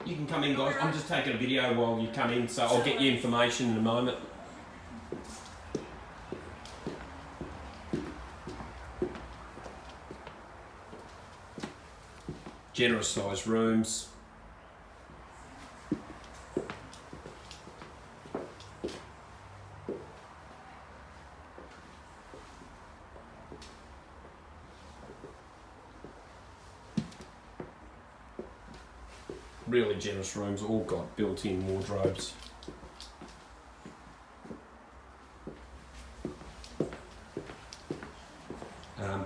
You can come in, guys. I'm just taking a video while you come in, so I'll get you information in a moment. Generous sized rooms. Really generous rooms, all got built-in wardrobes.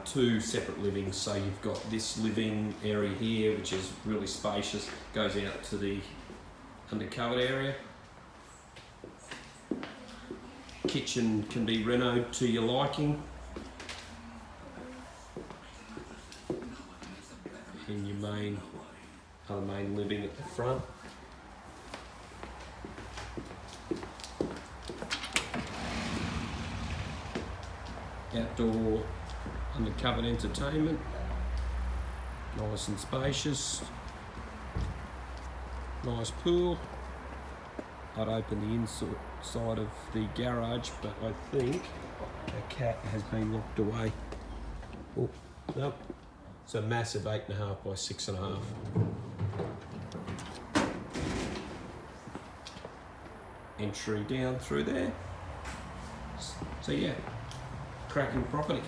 Two separate livings, so you've got this living area here, which is really spacious, goes out to the undercovered area. Kitchen can be renoed to your liking. And your other main living at the front. Outdoor undercovered entertainment, nice and spacious, nice pool. I'd open the inside of the garage, but I think a cat has been locked away. Oh, no. It's a massive 8.5 by 6.5. Entry down through there. So yeah, cracking property.